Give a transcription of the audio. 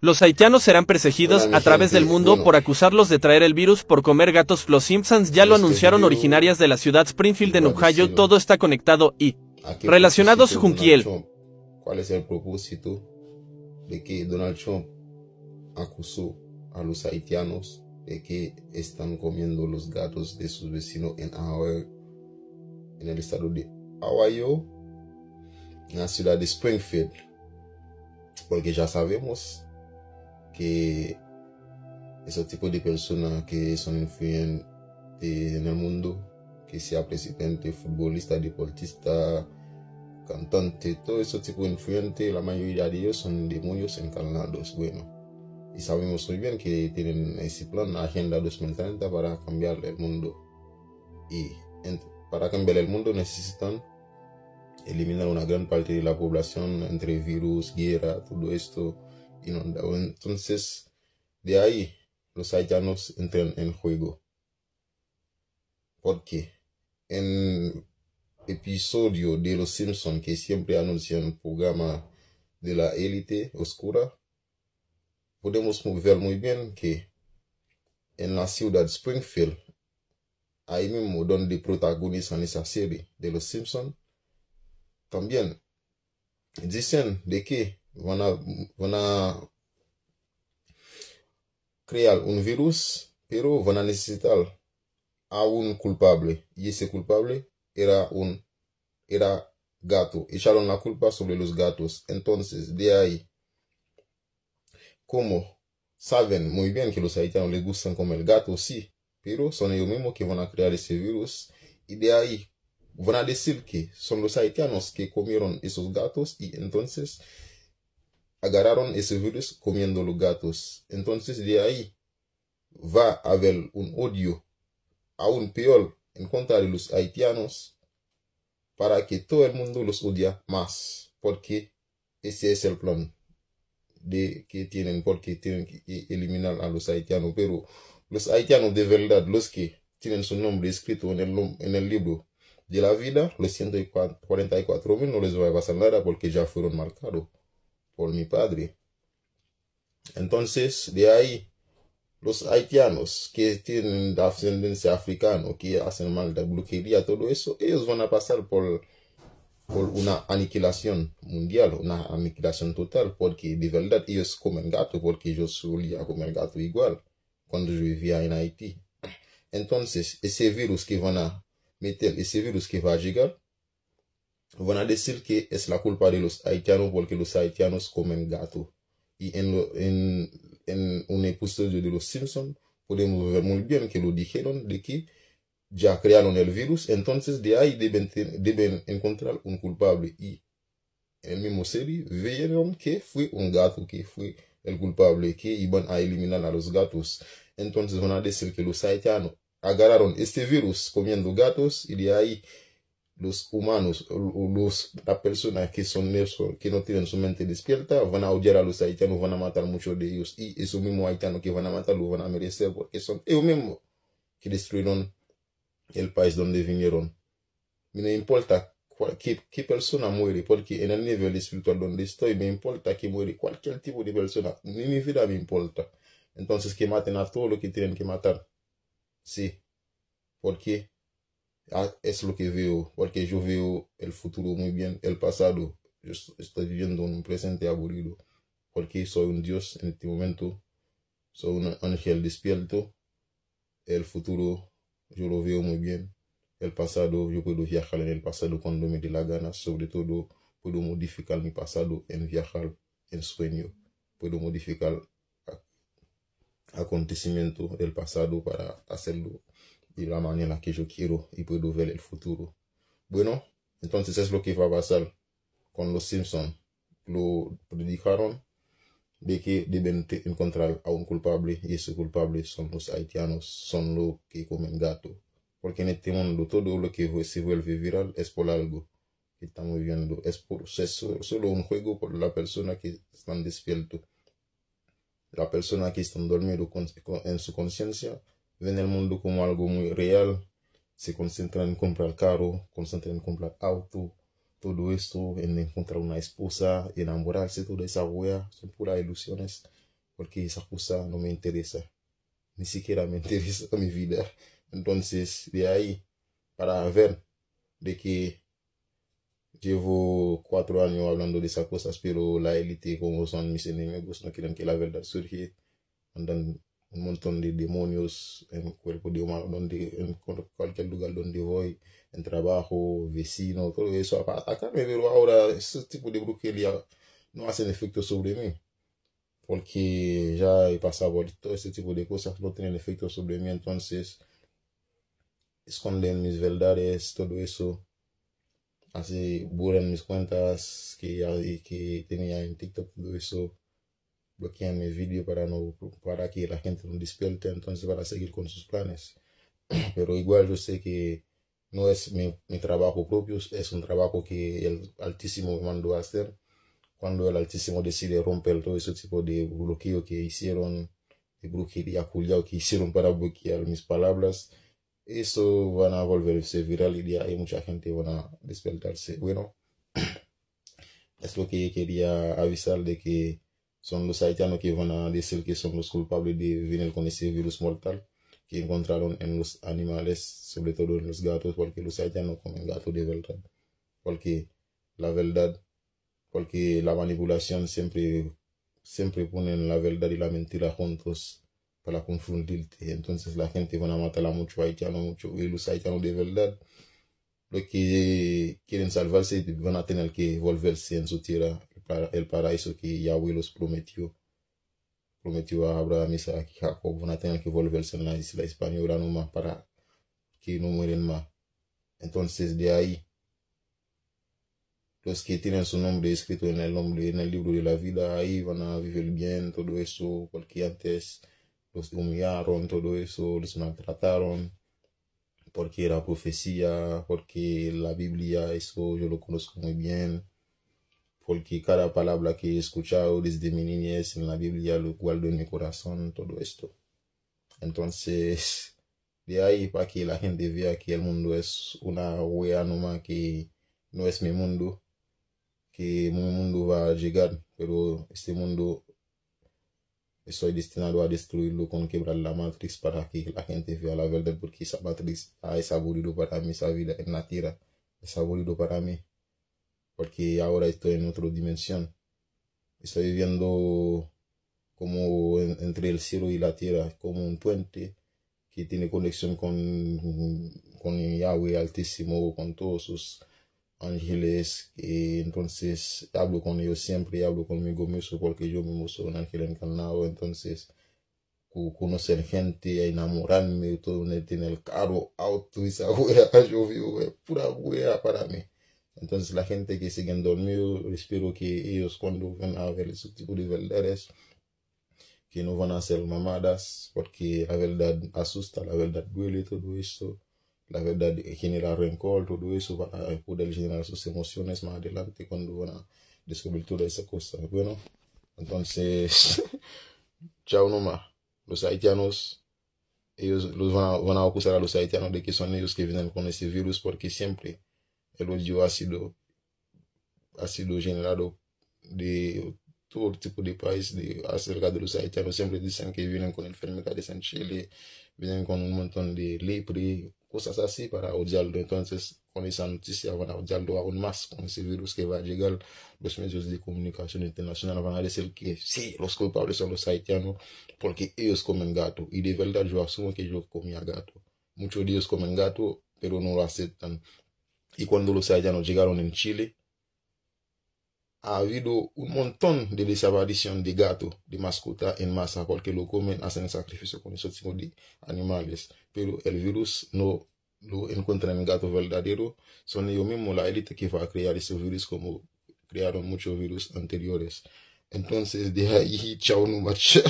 Los haitianos serán perseguidos Hola, mi a través del gente. mundo Bueno, por acusarlos de traer el virus por comer gatos. Los Simpsons ya lo en este anunciaron. video Originarias de la ciudad Springfield en iba a Ohio. decir Todo está conectado y a qué relacionados propósito Donald Junquiel. Trump, cuál es el propósito de que Donald Trump acusó a los haitianos de que están comiendo los gatos de sus vecinos en Ohio, en el estado de Ohio, en la ciudad de Springfield, porque ya sabemos que esos tipos de personas que son influyentes en el mundo, que sea presidente, futbolista, deportista, cantante, todo ese tipo de influyentes, la mayoría de ellos son demonios encarnados. Bueno, y sabemos muy bien que tienen ese plan, la Agenda 2030, para cambiar el mundo. Y para cambiar el mundo necesitan eliminar una gran parte de la población entre virus, guerra, todo esto inundado. Entonces, de ahí los haitianos entran en juego. Porque en episodio de Los Simpsons, que siempre anuncian un programa de la élite oscura, podemos ver muy bien que en la ciudad de Springfield, ahí mismo donde protagonizan esa serie de Los Simpsons, también dicen de que van a crear un virus, pero van a necesitar a un culpable, y ese culpable era gato. Echaron la culpa sobre los gatos. Entonces, de ahí, como saben muy bien que los haitianos les gustan comer gato, sí, pero son ellos mismos que van a crear ese virus, y de ahí van a decir que son los haitianos que comieron esos gatos, y entonces agarraron ese virus comiendo los gatos. Entonces, de ahí va a haber un odio aún peor en contra de los haitianos, para que todo el mundo los odia más, porque ese es el plan que tienen, porque tienen que eliminar a los haitianos. Pero los haitianos de verdad, los que tienen su nombre escrito en el libro de la vida, los 144,000, no les va a pasar nada, porque ya fueron marcados por mi padre. Entonces, de ahí, los haitianos que tienen ascendencia africana, que hacen maldad, brujería, todo eso, ellos van a pasar por una aniquilación mundial, una aniquilación total, porque de verdad ellos comen gato, porque yo solía comer gato igual cuando yo vivía en Haití. Entonces, ese virus que van a meter, ese virus que va a llegar, van a decir que es la culpa de los haitianos, porque los haitianos comen gato. Y en un episodio de Los Simpsons podemos ver muy bien que lo dijeron, de que ya crearon el virus. Entonces de ahí deben encontrar un culpable, y en el mismo serie vieron que fue un gato que fue el culpable, que iban a eliminar a los gatos. Entonces van a decir que los haitianos agarraron este virus comiendo gatos, y de ahí los humanos, las personas que son eso, que no tienen su mente despierta, van a odiar a los haitianos, van a matar muchos de ellos, y esos mismos haitianos que van a matar lo van a merecer, porque son ellos mismos que destruyeron el país donde vinieron. Y no importa qué persona muere, porque en el nivel espiritual donde estoy, me importa que muere cualquier tipo de persona, ni mi vida me importa. Entonces que maten a todo lo que tienen que matar. Sí, porque es lo que veo, porque yo veo el futuro muy bien, el pasado. Yo estoy viviendo un presente aburrido, porque soy un Dios en este momento, soy un ángel despierto. El futuro yo lo veo muy bien. El pasado, yo puedo viajar en el pasado cuando me dé la gana. Sobre todo, puedo modificar mi pasado en viajar en sueño. Puedo modificar acontecimientos del pasado para hacerlo de la manera que yo quiero, y puedo ver el futuro. Bueno, entonces es lo que va a pasar con los Simpsons. Lo predicaron de que deben encontrar a un culpable, y ese culpable son los haitianos, son los que comen gato. Porque en este mundo todo lo que se vuelve viral es por algo que estamos viviendo. Es solo un juego por la persona que están despierto. La persona que está dormido en su conciencia ven el mundo como algo muy real, se concentran en comprar carro, concentran en comprar auto, todo esto, en encontrar una esposa, enamorarse, toda esa wea, son puras ilusiones. porque esa cosa no me interesa, ni siquiera me interesa mi vida. Entonces, de ahí, para ver de que llevo 4 años hablando de esas cosas, pero la élite, como son mis enemigos, no quieren que la verdad surja. Andan un montón de demonios en el cuerpo de humano, en cualquier lugar donde voy, en trabajo, vecino, todo eso. Acá me veo ahora, ese tipo de brujería no hacen efecto sobre mí, porque ya he pasado por todo ese tipo de cosas, no tienen efecto sobre mí, entonces esconden mis verdades, todo eso. Así borran mis cuentas que tenía en TikTok, todo eso. Bloquean mi vídeo para que la gente no despierte, entonces para seguir con sus planes. Pero igual yo sé que no es mi trabajo propio, es un trabajo que el Altísimo me mandó a hacer. Cuando el Altísimo decide romper todo ese tipo de bloqueo que hicieron, de brujería culiao que hicieron para bloquear mis palabras, eso van a volverse viral y de ahí mucha gente van a despertarse. Bueno, es lo que quería avisar de que son los haitianos que van a decir que son los culpables de venir con ese virus mortal que encontraron en los animales, sobre todo en los gatos, porque los haitianos comen gatos de verdad. Porque la verdad, porque la manipulación siempre ponen la verdad y la mentira juntos para confundirte. Entonces la gente van a matar a muchos haitianos, y los haitianos de verdad, los que quieren salvarse van a tener que volverse en su tierra, el paraíso que Yahweh los prometió a Abraham, Isaac y Jacob. Van a tener que volverse en la isla española nomás para que no mueren más. Entonces de ahí, los que tienen su nombre escrito en el libro de la vida, ahí van a vivir bien, todo eso, porque antes los humillaron, todo eso, los maltrataron, porque era profecía, porque la Biblia, eso yo lo conozco muy bien, porque cada palabra que he escuchado desde mi niñez en la Biblia lo guardo en mi corazón, todo esto. Entonces, de ahí para que la gente vea que el mundo es una wea nomás, que no es mi mundo, que mi mundo va a llegar, pero este mundo estoy destinado a destruirlo con quebrar la matriz para que la gente vea la verdad, porque esa matriz es aburrido para mí, esa vida en la tierra es aburrido para mí, porque ahora estoy en otra dimensión. Estoy viviendo como entre el cielo y la tierra, como un puente que tiene conexión con Yahweh Altísimo, con todos sus ángeles, entonces hablo con ellos siempre, hablo conmigo mismo porque yo mismo soy un ángel encarnado. Entonces conocer gente, enamorarme, todo en el carro, auto, esa wea, yo vivo pura wea para mí. Entonces la gente que siguen dormido, espero que ellos cuando van a ver ese tipo de verdades, que no van a hacer mamadas, porque la verdad asusta, la verdad duele, todo eso. La verdad genera rencor, todo eso para poder generar sus emociones más adelante cuando van a descubrir toda esa cosa. Bueno, entonces, chao nomás. Los haitianos, ellos van a acusar a los haitianos de que son ellos que vienen con ese virus, porque siempre el odio ha sido generado de todo tipo de país acerca de los haitianos. Siempre dicen que vienen con enfermedades en Chile, vienen con un montón de lepre, cosas así para odiarlo. Entonces, con esa noticia van a odiarlo aún más, con ese virus que va a llegar. Los medios de comunicación internacional van a decir que sí, los culpables son los haitianos porque ellos comen gato. Y de verdad yo asumo que yo comía gato. Muchos de ellos comen gato, pero no lo aceptan. Y cuando los haitianos llegaron en Chile, ha habido un montón de desaparición de gatos, de mascota en masa, porque lo comen, hacen sacrificio con esos tipos de animales. Pero el virus no lo encuentran en gatos verdaderos. Son ellos mismos, la élite, que va a crear ese virus como crearon muchos virus anteriores. Entonces, de ahí, chao, no más.